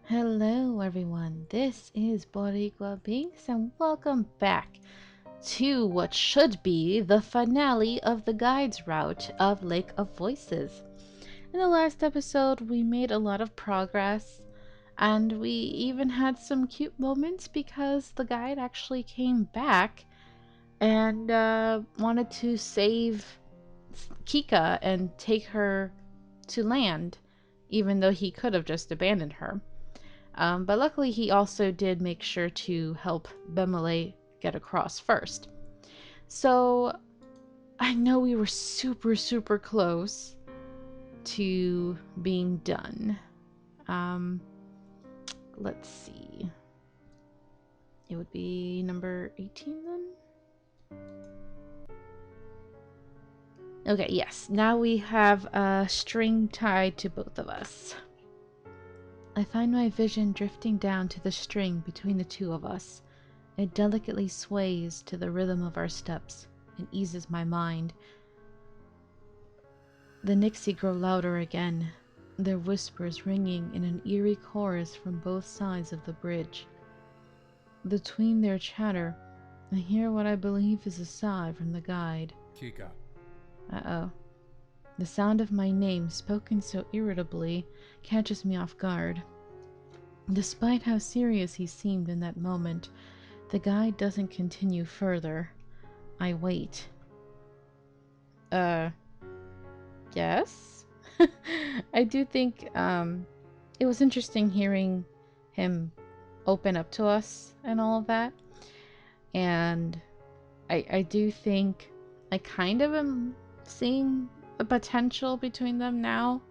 Hello everyone, this is Boricua Binks and welcome back to what should be the finale of the guide's route of Lake of Voices. In the last episode we made a lot of progress and we even had some cute moments because the guide actually came back and wanted to save Kika and take her to land even though he could have just abandoned her. But luckily, he also did make sure to help Bemele get across first. So I know we were super, super close to being done. Um, let's see. It would be number 18 then? Okay, yes. Now we have a string tied to both of us. I find my vision drifting down to the string between the two of us. It delicately sways to the rhythm of our steps and eases my mind. The Nixie grow louder again, their whispers ringing in an eerie chorus from both sides of the bridge. Between their chatter, I hear what I believe is a sigh from the guide. Kika. Uh-oh. The sound of my name, spoken so irritably, catches me off guard. Despite how serious he seemed in that moment, the guide doesn't continue further. I wait. Yes? I do think it was interesting hearing him open up to us and all of that. And I do think I kind of am seeing the potential between them now.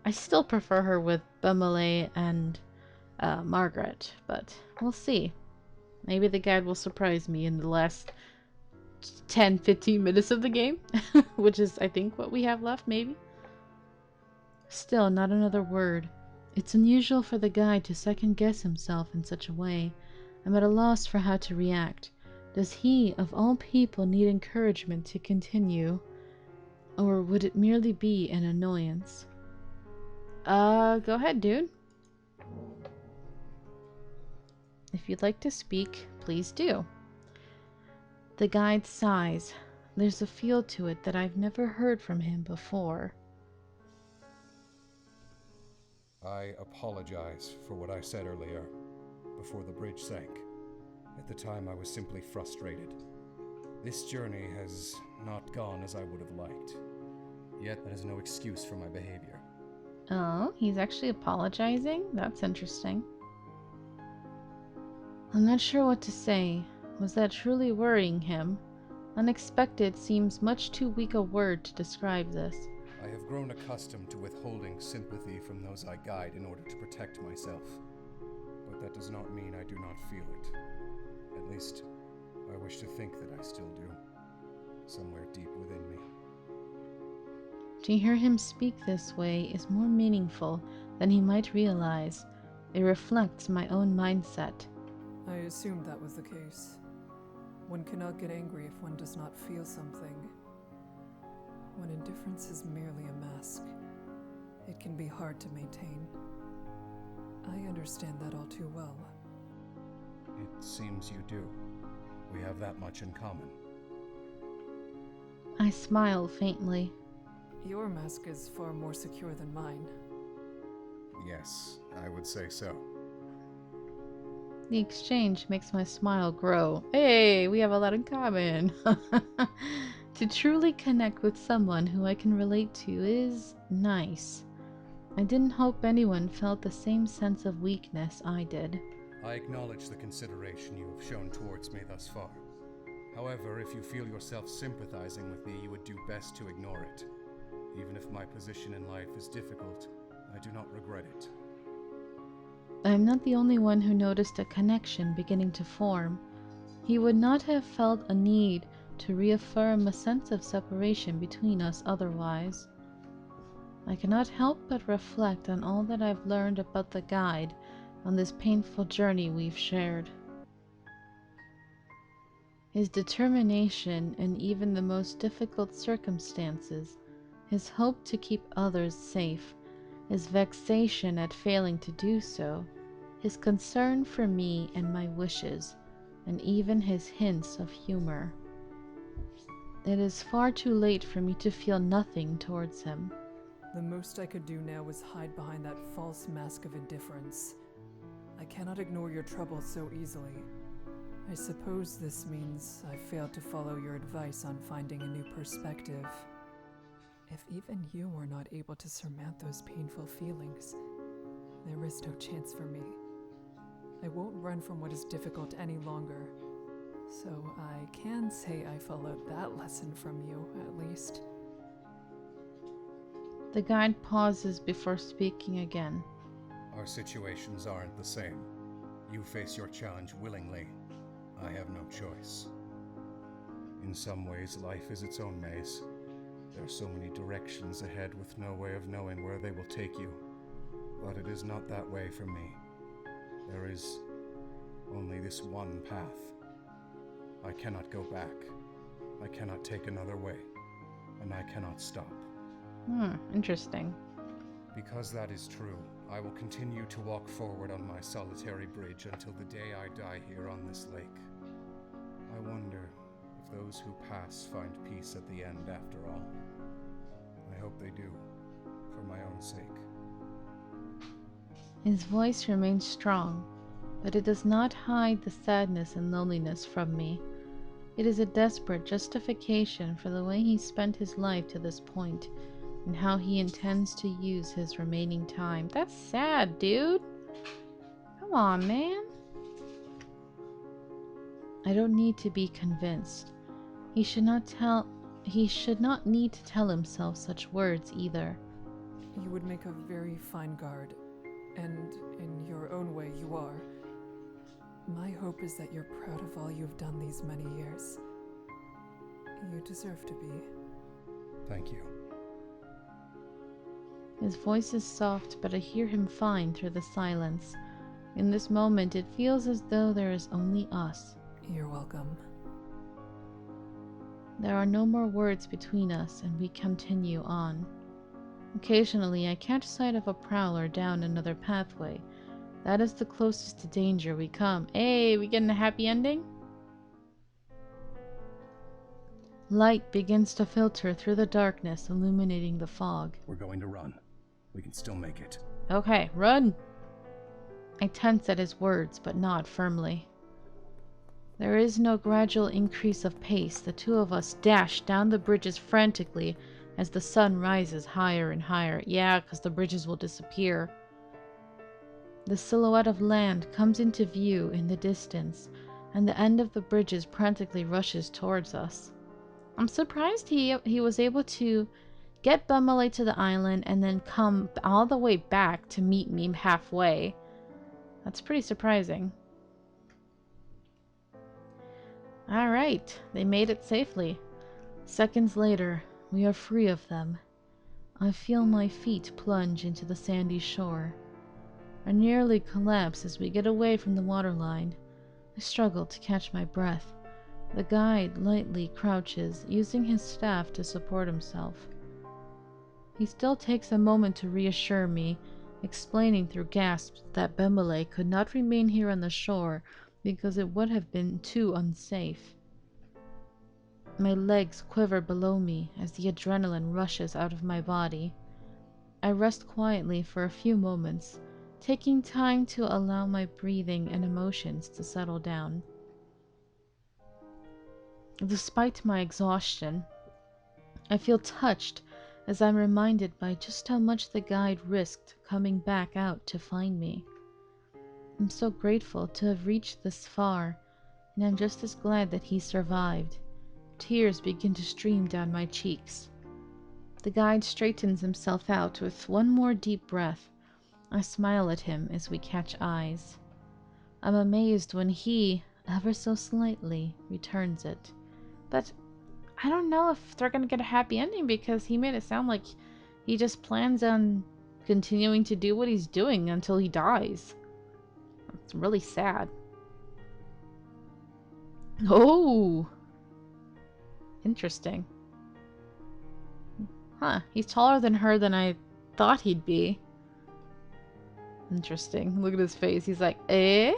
I still prefer her with Bemele and Margaret, but we'll see. Maybe the guide will surprise me in the last 10-15 minutes of the game, which is, I think, what we have left, maybe. Still, not another word. It's unusual for the guide to second-guess himself in such a way. I'm at a loss for how to react. Does he, of all people, need encouragement to continue? Or would it merely be an annoyance? Go ahead, dude. If you'd like to speak, please do. The guide sighs. There's a feel to it that I've never heard from him before. I apologize for what I said earlier, before the bridge sank. At the time, I was simply frustrated. This journey has not gone as I would have liked. Yet, that is no excuse for my behavior. Oh, he's actually apologizing? That's interesting. I'm not sure what to say. Was that truly worrying him? Unexpected seems much too weak a word to describe this. I have grown accustomed to withholding sympathy from those I guide in order to protect myself. But that does not mean I do not feel it. At least, I wish to think that I still do. Somewhere deep within me. To hear him speak this way is more meaningful than he might realize. It reflects my own mindset. I assumed that was the case. One cannot get angry if one does not feel something. When indifference is merely a mask, it can be hard to maintain. I understand that all too well. It seems you do. We have that much in common. I smile faintly. Your mask is far more secure than mine. Yes, I would say so. The exchange makes my smile grow. Hey, we have a lot in common. To truly connect with someone who I can relate to is nice. I didn't hope anyone felt the same sense of weakness I did. I acknowledge the consideration you have shown towards me thus far. However, if you feel yourself sympathizing with me, you would do best to ignore it. Even if my position in life is difficult, I do not regret it. I'm not the only one who noticed a connection beginning to form. He would not have felt a need to reaffirm a sense of separation between us otherwise. I cannot help but reflect on all that I've learned about the guide on this painful journey we've shared. His determination in even the most difficult circumstances, his hope to keep others safe, his vexation at failing to do so, his concern for me and my wishes, and even his hints of humor. It is far too late for me to feel nothing towards him. The most I could do now was hide behind that false mask of indifference. I cannot ignore your troubles so easily. I suppose this means I failed to follow your advice on finding a new perspective. If even you were not able to surmount those painful feelings, there is no chance for me. I won't run from what is difficult any longer. So I can say I followed that lesson from you, at least. The guide pauses before speaking again. Our situations aren't the same. You face your challenge willingly. I have no choice. In some ways, life is its own maze. There are so many directions ahead with no way of knowing where they will take you. But it is not that way for me. There is only this one path. I cannot go back. I cannot take another way. And I cannot stop. Interesting. Because that is true, I will continue to walk forward on my solitary bridge until the day I die here on this lake. I wonder if those who pass find peace at the end after all. I hope they do, for my own sake. His voice remains strong, but it does not hide the sadness and loneliness from me. It is a desperate justification for the way he spent his life to this point, and how he intends to use his remaining time. That's sad, dude. Come on, man. I don't need to be convinced. He should not need to tell himself such words either. You would make a very fine guard, and in your own way you are. My hope is that you're proud of all you've done these many years. You deserve to be. Thank you. His voice is soft, but I hear him fine through the silence. In this moment, it feels as though there is only us. You're welcome. There are no more words between us, and we continue on. Occasionally, I catch sight of a prowler down another pathway. That is the closest to danger we come. Hey, we getting a happy ending? Light begins to filter through the darkness, illuminating the fog. We're going to run. We can still make it. Okay, run! I tense at his words, but nod firmly. There is no gradual increase of pace. The two of us dash down the bridges frantically as the sun rises higher and higher. Yeah, because the bridges will disappear. The silhouette of land comes into view in the distance, and the end of the bridges frantically rushes towards us. I'm surprised he was able to get Bummalay to the island and then come all the way back to meet me halfway. That's pretty surprising. Alright, they made it safely. Seconds later, we are free of them. I feel my feet plunge into the sandy shore. I nearly collapse as we get away from the waterline. I struggle to catch my breath. The guide lightly crouches, using his staff to support himself. He still takes a moment to reassure me, explaining through gasps that Bembalay could not remain here on the shore because it would have been too unsafe. My legs quiver below me as the adrenaline rushes out of my body. I rest quietly for a few moments, taking time to allow my breathing and emotions to settle down. Despite my exhaustion, I feel touched as I'm reminded by just how much the guide risked coming back out to find me. I'm so grateful to have reached this far, and I'm just as glad that he survived. Tears begin to stream down my cheeks. The guide straightens himself out with one more deep breath. I smile at him as we catch eyes. I'm amazed when he, ever so slightly, returns it. But I don't know if they're gonna get a happy ending because he made it sound like he just plans on continuing to do what he's doing until he dies. It's really sad. Oh! Interesting. Huh, he's taller than her than I thought he'd be. Interesting. Look at his face. He's like, eh?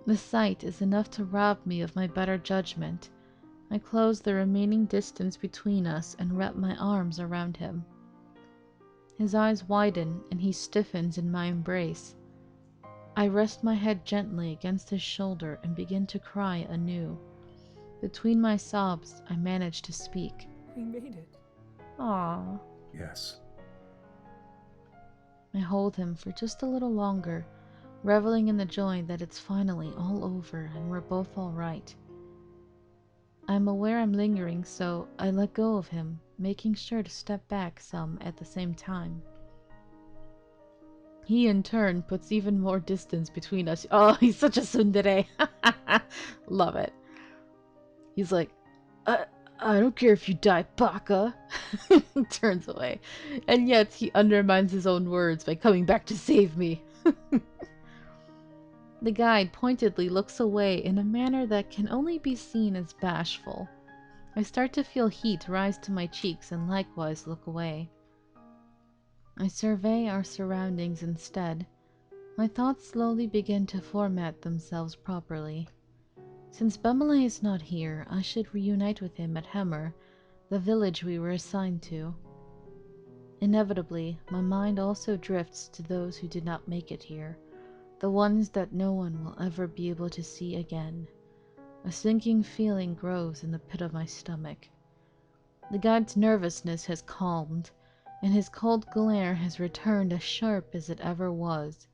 The sight is enough to rob me of my better judgment. I close the remaining distance between us and wrap my arms around him. His eyes widen and he stiffens in my embrace. I rest my head gently against his shoulder and begin to cry anew. Between my sobs, I manage to speak. We made it. Aww. Yes. I hold him for just a little longer, reveling in the joy that it's finally all over and we're both all right. I'm aware I'm lingering, so I let go of him, making sure to step back some at the same time. He, in turn, puts even more distance between us. Oh, he's such a tsundere. Love it. He's like, I don't care if you die, baka. Turns away. And yet he undermines his own words by coming back to save me. The guide pointedly looks away in a manner that can only be seen as bashful. I start to feel heat rise to my cheeks and likewise look away. I survey our surroundings instead. My thoughts slowly begin to format themselves properly. Since Bemele is not here, I should reunite with him at Hemmer, the village we were assigned to. Inevitably, my mind also drifts to those who did not make it here, the ones that no one will ever be able to see again. A sinking feeling grows in the pit of my stomach. The guide's nervousness has calmed, and his cold glare has returned as sharp as it ever was.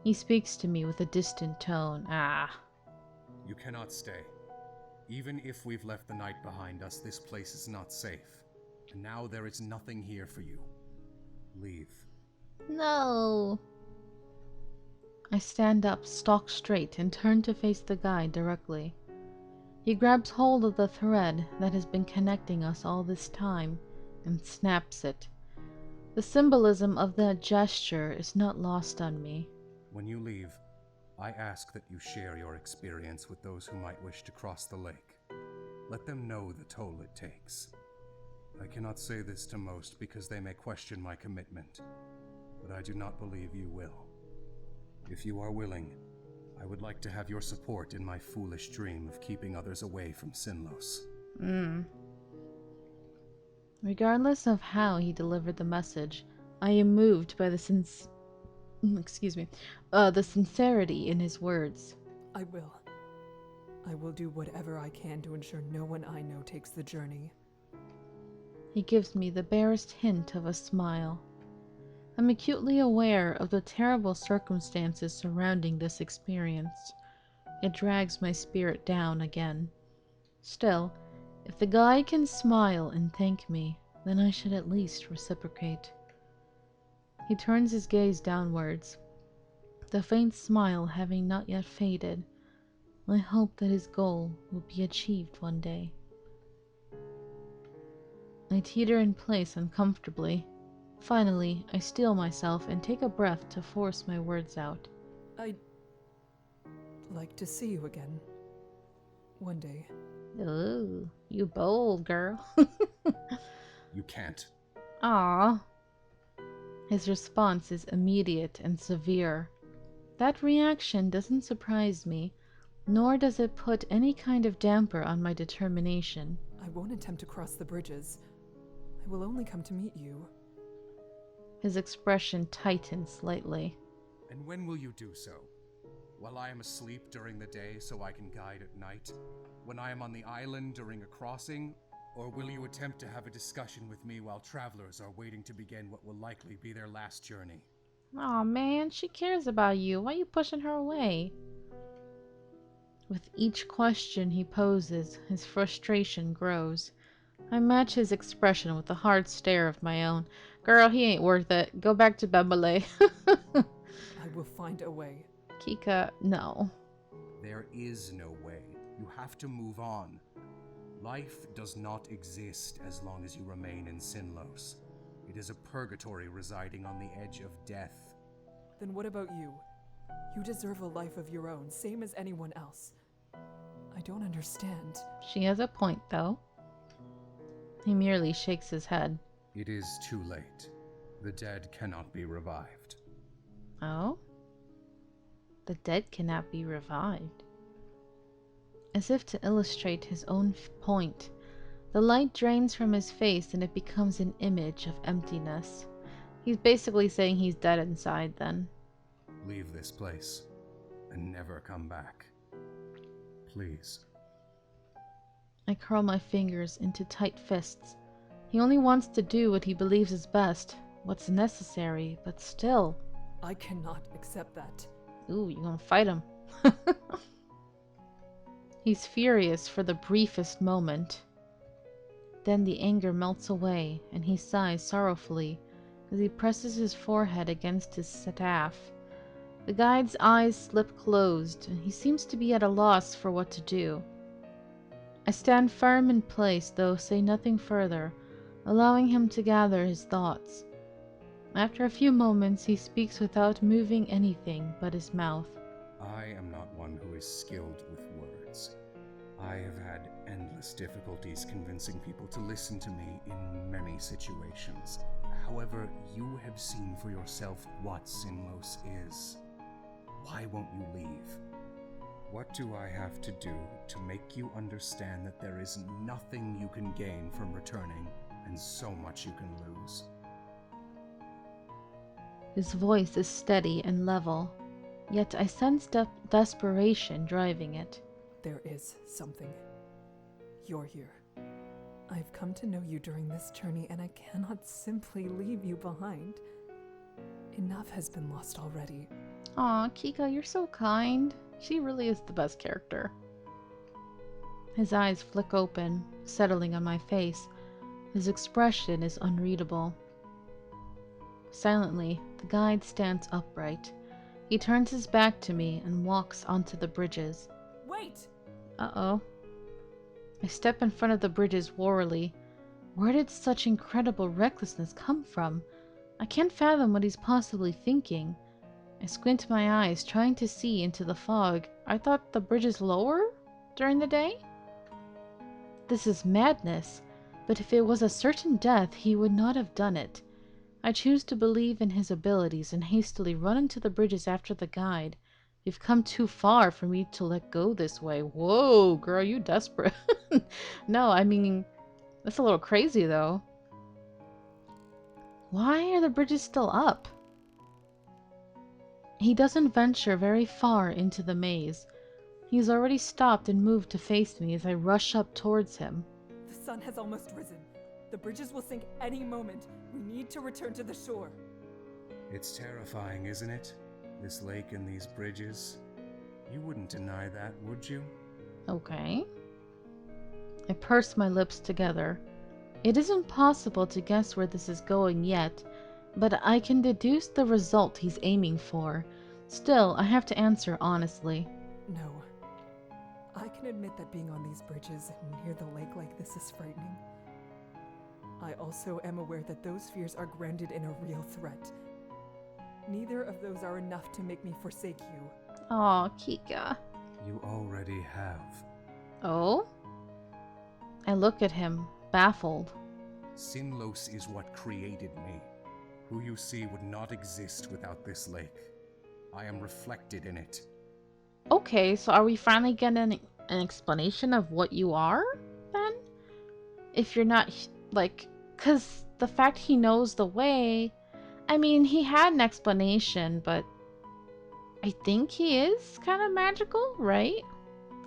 He speaks to me with a distant tone. You cannot stay. Even if we've left the night behind us, this place is not safe. And now there is nothing here for you. Leave. No. I stand up, stock straight, and turn to face the guide directly. He grabs hold of the thread that has been connecting us all this time and snaps it. The symbolism of that gesture is not lost on me. When you leave, I ask that you share your experience with those who might wish to cross the lake. Let them know the toll it takes. I cannot say this to most because they may question my commitment, but I do not believe you will. If you are willing, I would like to have your support in my foolish dream of keeping others away from Sinlos. Regardless of how he delivered the message, I am moved by the sincerity in his words. I will. I will do whatever I can to ensure no one I know takes the journey. He gives me the barest hint of a smile. I'm acutely aware of the terrible circumstances surrounding this experience. It drags my spirit down again. Still, if the guy can smile and thank me, then I should at least reciprocate. He turns his gaze downwards, the faint smile having not yet faded. I hope that his goal will be achieved one day. I teeter in place uncomfortably. Finally, I steel myself and take a breath to force my words out. I'd like to see you again. One day. Ooh, you bold girl. You can't. Ah. His response is immediate and severe. That reaction doesn't surprise me, nor does it put any kind of damper on my determination. I won't attempt to cross the bridges. I will only come to meet you. His expression tightens slightly. And when will you do so? While I am asleep during the day so I can guide at night? When I am on the island during a crossing? Or will you attempt to have a discussion with me while travelers are waiting to begin what will likely be their last journey? Aw, man, she cares about you. Why are you pushing her away? With each question he poses, his frustration grows. I match his expression with a hard stare of my own. Girl, he ain't worth it. Go back to Bemele. I will find a way. Kika, no. There is no way. You have to move on. Life does not exist as long as you remain in Sinlos. It is a purgatory residing on the edge of death. Then what about you? You deserve a life of your own, same as anyone else. I don't understand. She has a point, though. He merely shakes his head. It is too late. The dead cannot be revived. Oh? The dead cannot be revived. As if to illustrate his own point, the light drains from his face and it becomes an image of emptiness. He's basically saying he's dead inside then. Leave this place and never come back. Please. I curl my fingers into tight fists. He only wants to do what he believes is best, what's necessary, but still. I cannot accept that. Ooh, you gonna fight him. He's furious for the briefest moment. Then the anger melts away, and he sighs sorrowfully as he presses his forehead against his staff. The guide's eyes slip closed, and he seems to be at a loss for what to do. I stand firm in place, though say nothing further, allowing him to gather his thoughts. After a few moments, he speaks without moving anything but his mouth. I am not one who is skilled with words. I have had endless difficulties convincing people to listen to me in many situations. However, you have seen for yourself what Sinlos is. Why won't you leave? What do I have to do to make you understand that there is nothing you can gain from returning and so much you can lose? His voice is steady and level, yet I sense desperation driving it. There is something. You're here. I've come to know you during this journey, and I cannot simply leave you behind. Enough has been lost already. Aw, Kika, you're so kind. She really is the best character. His eyes flick open, settling on my face. His expression is unreadable. Silently, the guide stands upright. He turns his back to me and walks onto the bridges. Wait! Uh-oh. I step in front of the bridges warily. Where did such incredible recklessness come from? I can't fathom what he's possibly thinking. I squint my eyes, trying to see into the fog. I thought the bridge is lower during the day? This is madness, but if it was a certain death, he would not have done it. I choose to believe in his abilities and hastily run into the bridges after the guide. We've come too far for me to let go this way. Whoa, girl, you desperate. No, I mean, that's a little crazy though. Why are the bridges still up? He doesn't venture very far into the maze. He's already stopped and moved to face me as I rush up towards him. The sun has almost risen. The bridges will sink any moment. We need to return to the shore. It's terrifying, isn't it? This lake and these bridges. You wouldn't deny that, would you? Okay. I purse my lips together. It isn't possible to guess where this is going yet, but I can deduce the result he's aiming for. Still, I have to answer honestly. No. I can admit that being on these bridges near the lake like this is frightening. I also am aware that those fears are grounded in a real threat. Neither of those are enough to make me forsake you. Aw, Kika. You already have. Oh? I look at him, baffled. Sinlos is what created me. Who you see would not exist without this lake. I am reflected in it. Okay, so are we finally getting an explanation of what you are, then? If you're not, like, because the fact he knows the way, I mean, he had an explanation, but I think he is kind of magical, right?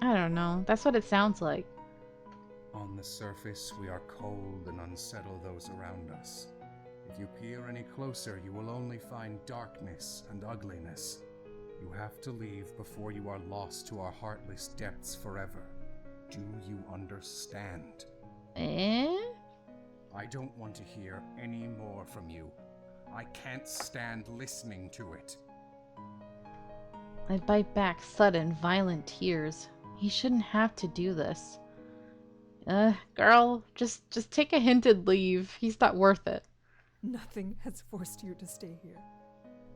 I don't know. That's what it sounds like. On the surface, we are cold and unsettle those around us. If you peer any closer, you will only find darkness and ugliness. You have to leave before you are lost to our heartless depths forever. Do you understand? Eh? I don't want to hear any more from you. I can't stand listening to it. I bite back sudden, violent tears. He shouldn't have to do this. Girl, just take a hint and leave. He's not worth it. Nothing has forced you to stay here.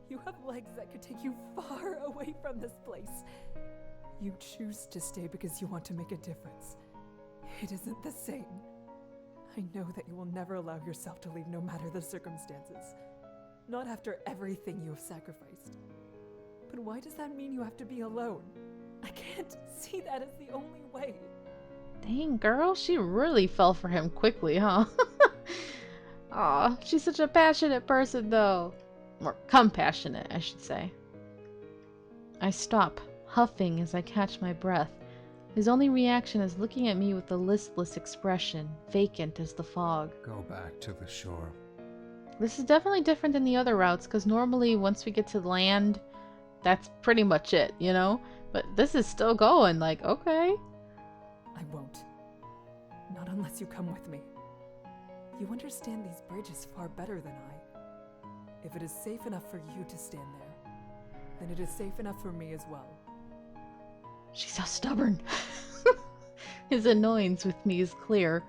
You have legs that could take you far away from this place. You choose to stay because you want to make a difference. It isn't the same. I know that you will never allow yourself to leave no matter the circumstances. Not after everything you have sacrificed. But why does that mean you have to be alone? I can't see that as the only way. Dang, girl, she really fell for him quickly, huh? Aw, she's such a passionate person, though. Or compassionate, I should say. I stop, huffing as I catch my breath. His only reaction is looking at me with a listless expression, vacant as the fog. Go back to the shore. This is definitely different than the other routes, because normally once we get to land, that's pretty much it, you know? But this is still going, like, okay. I won't. Not unless you come with me. You understand these bridges far better than I. If it is safe enough for you to stand there, then it is safe enough for me as well. She's so stubborn. His annoyance with me is clear.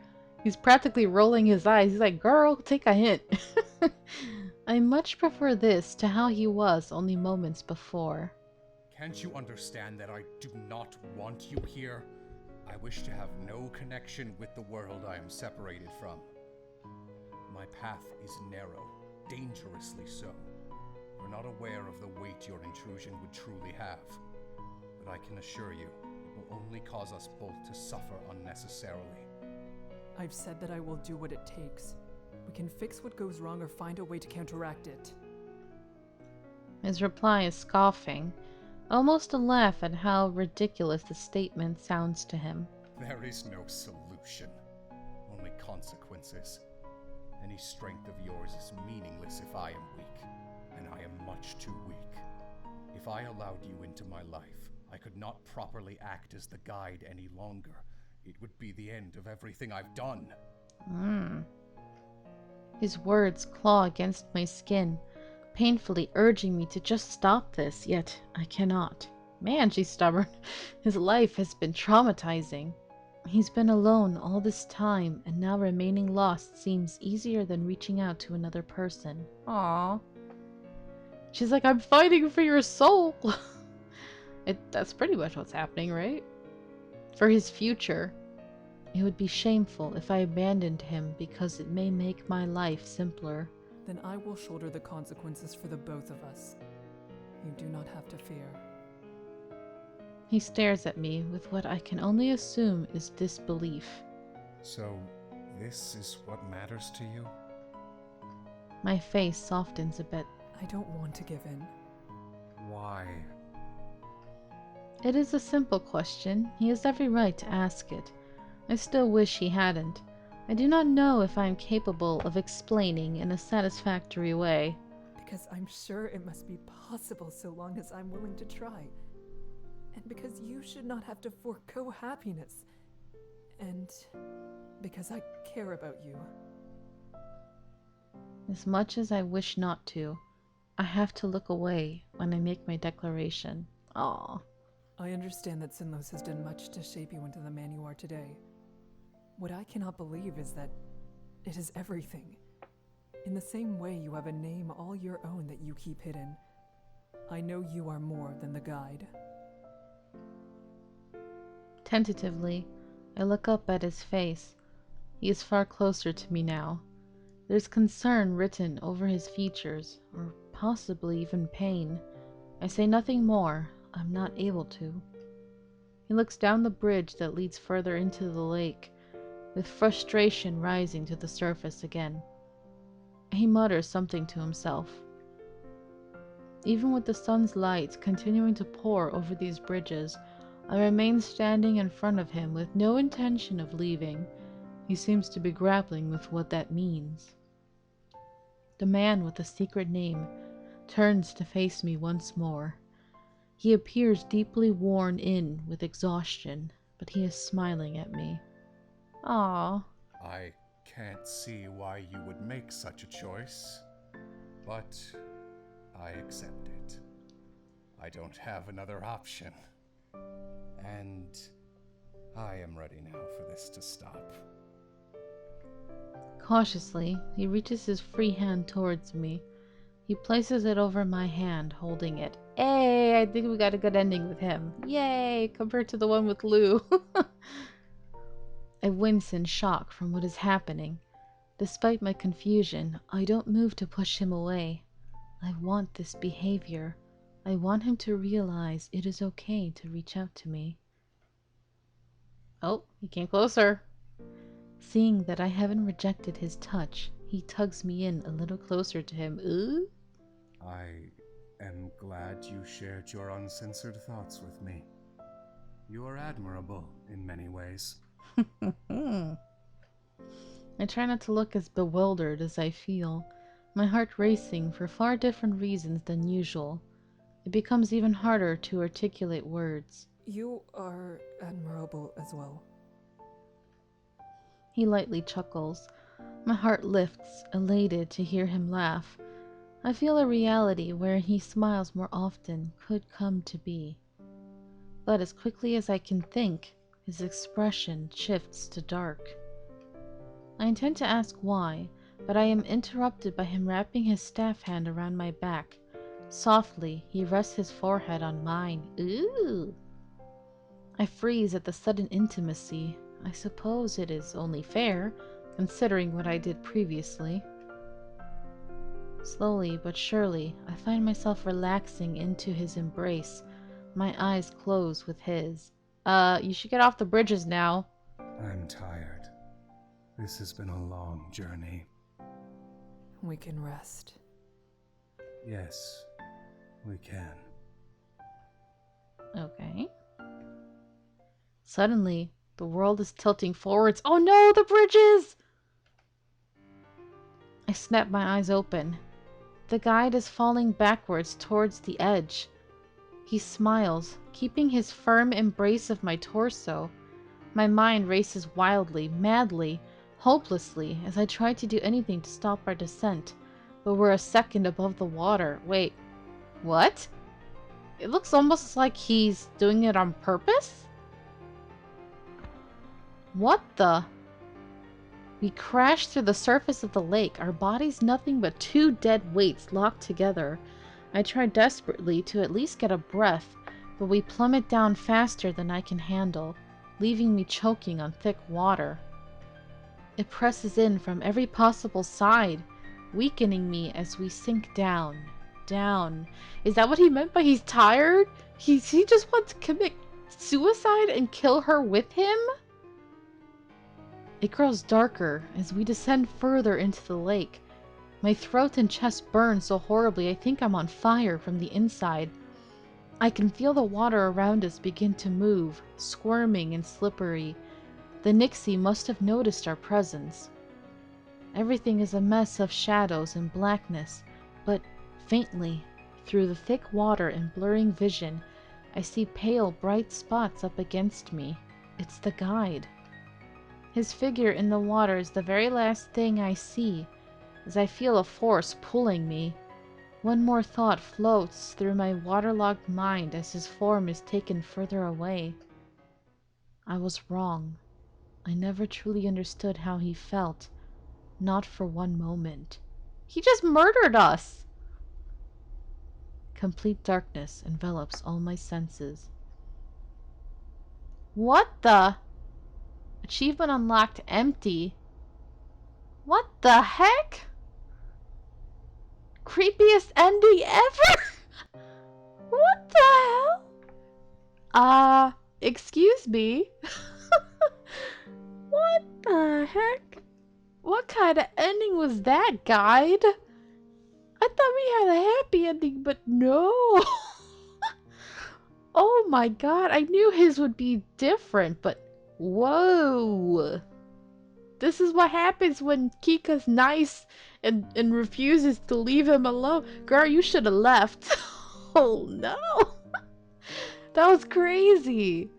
He's practically rolling his eyes. He's like, girl, take a hint. I much prefer this to how he was only moments before. Can't you understand that I do not want you here? I wish to have no connection with the world I am separated from. My path is narrow, dangerously so. You're not aware of the weight your intrusion would truly have. But I can assure you, it will only cause us both to suffer unnecessarily. I've said that I will do what it takes. We can fix what goes wrong or find a way to counteract it. His reply is scoffing, almost a laugh at how ridiculous the statement sounds to him. There is no solution, only consequences. Any strength of yours is meaningless if I am weak, and I am much too weak. If I allowed you into my life, I could not properly act as the guide any longer. It would be the end of everything I've done. His words claw against my skin, painfully urging me to just stop this, yet I cannot. Man, she's stubborn. His life has been traumatizing. He's been alone all this time, and now remaining lost seems easier than reaching out to another person. Aww. She's like, I'm fighting for your soul. That's pretty much what's happening, right? For his future. It would be shameful if I abandoned him because it may make my life simpler. Then I will shoulder the consequences for the both of us. You do not have to fear. He stares at me with what I can only assume is disbelief. So, this is what matters to you? My face softens a bit. I don't want to give in. Why? It is a simple question. He has every right to ask it. I still wish he hadn't. I do not know if I am capable of explaining in a satisfactory way. Because I'm sure it must be possible so long as I'm willing to try. And because you should not have to forego happiness. And because I care about you. As much as I wish not to, I have to look away when I make my declaration. Aww. I understand that Sinlos has done much to shape you into the man you are today. What I cannot believe is that it is everything. In the same way you have a name all your own that you keep hidden, I know you are more than the guide. Tentatively, I look up at his face. He is far closer to me now. There's concern written over his features, or possibly even pain. I say nothing more. I'm not able to. He looks down the bridge that leads further into the lake, with frustration rising to the surface again. He mutters something to himself. Even with the sun's light continuing to pour over these bridges, I remain standing in front of him with no intention of leaving. He seems to be grappling with what that means. The man with the secret name turns to face me once more. He appears deeply worn in with exhaustion, but he is smiling at me. Aww. I can't see why you would make such a choice, but I accept it. I don't have another option. And I am ready now for this to stop. Cautiously, he reaches his free hand towards me. He places it over my hand, holding it. Hey, I think we got a good ending with him. Yay, compared to the one with Lou. I wince in shock from what is happening. Despite my confusion, I don't move to push him away. I want this behavior. I want him to realize it is okay to reach out to me. Oh, he came closer. Seeing that I haven't rejected his touch, he tugs me in a little closer to him. Ooh. I am glad you shared your uncensored thoughts with me. You are admirable in many ways. I try not to look as bewildered as I feel, my heart racing for far different reasons than usual. It becomes even harder to articulate words. You are admirable as well. He lightly chuckles. My heart lifts, elated to hear him laugh. I feel a reality where he smiles more often could come to be. But as quickly as I can think, his expression shifts to dark. I intend to ask why, but I am interrupted by him wrapping his staff hand around my back. Softly, he rests his forehead on mine. Ooh! I freeze at the sudden intimacy. I suppose it is only fair, considering what I did previously. Slowly but surely, I find myself relaxing into his embrace. My eyes close with his. You should get off the bridges now. I'm tired. This has been a long journey. We can rest. Yes, we can. Okay. Suddenly, the world is tilting forwards. Oh no, the bridges! I snap my eyes open. The guide is falling backwards towards the edge. He smiles, keeping his firm embrace of my torso. My mind races wildly, madly, hopelessly as I try to do anything to stop our descent, but we're a second above the water. Wait, what? It looks almost like he's doing it on purpose? What the? We crash through the surface of the lake, our bodies nothing but two dead weights locked together. I try desperately to at least get a breath, but we plummet down faster than I can handle, leaving me choking on thick water. It presses in from every possible side, weakening me as we sink down, down. Is that what he meant by he's tired? He just wants to commit suicide and kill her with him? It grows darker as we descend further into the lake. My throat and chest burn so horribly I think I'm on fire from the inside. I can feel the water around us begin to move, squirming and slippery. The Nixie must have noticed our presence. Everything is a mess of shadows and blackness, but faintly, through the thick water and blurring vision, I see pale, bright spots up against me. It's the guide. His figure in the water is the very last thing I see, as I feel a force pulling me. One more thought floats through my waterlogged mind as his form is taken further away. I was wrong. I never truly understood how he felt. Not for one moment. He just murdered us! Complete darkness envelops all my senses. What the? Achievement unlocked empty. What the heck? Creepiest ending ever? What the hell? Excuse me? What the heck? What kind of ending was that, guide? I thought we had a happy ending, but no. Oh my god, I knew his would be different, but whoa. This is what happens when Kika's nice and refuses to leave him alone. Girl, you should have left. Oh no. That was crazy.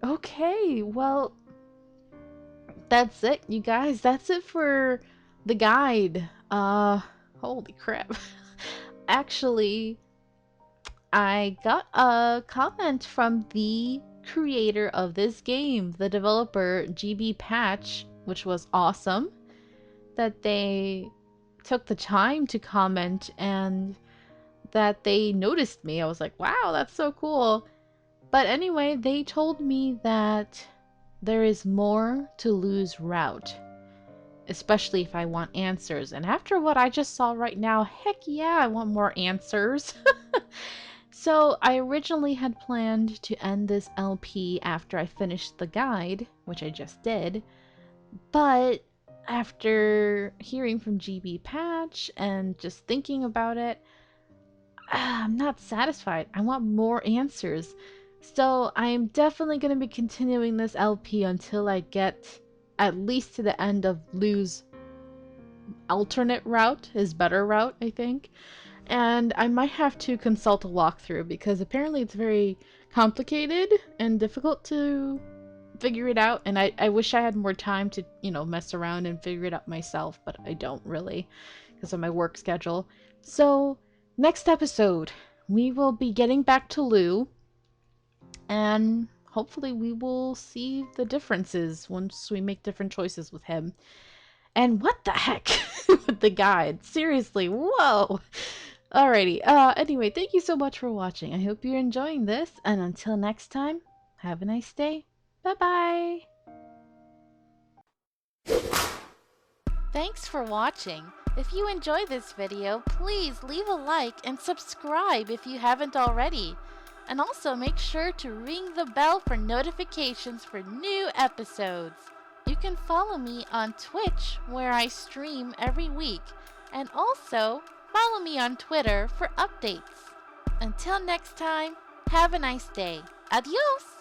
Okay, well, that's it, you guys. That's it for the guide. Holy crap. Actually, I got a comment from the creator of this game, the developer GB Patch, which was awesome, that they took the time to comment and that they noticed me. I was like, wow, that's so cool. But anyway, they told me that there is more to Lou's route. especially if I want answers. And after what I just saw right now, heck yeah, I want more answers. So I originally had planned to end this LP after I finished the guide, which I just did, but after hearing from GB Patch and just thinking about it, I'm not satisfied. I want more answers. So I'm definitely going to be continuing this LP until I get at least to the end of Lou's alternate route, his better route, I think. And I might have to consult a walkthrough because apparently it's very complicated and difficult to figure it out. And I wish I had more time to, mess around and figure it out myself, but I don't really because of my work schedule. So, next episode, we will be getting back to Lou and hopefully we will see the differences once we make different choices with him. And what the heck with the guide? Seriously, whoa! Alrighty, anyway, thank you so much for watching. I hope you're enjoying this, and until next time, have a nice day. Bye-bye! Thanks for watching. If you enjoyed this video, please leave a like and subscribe if you haven't already. And also make sure to ring the bell for notifications for new episodes. You can follow me on Twitch, where I stream every week, and also follow me on Twitter for updates. Until next time, have a nice day. Adios!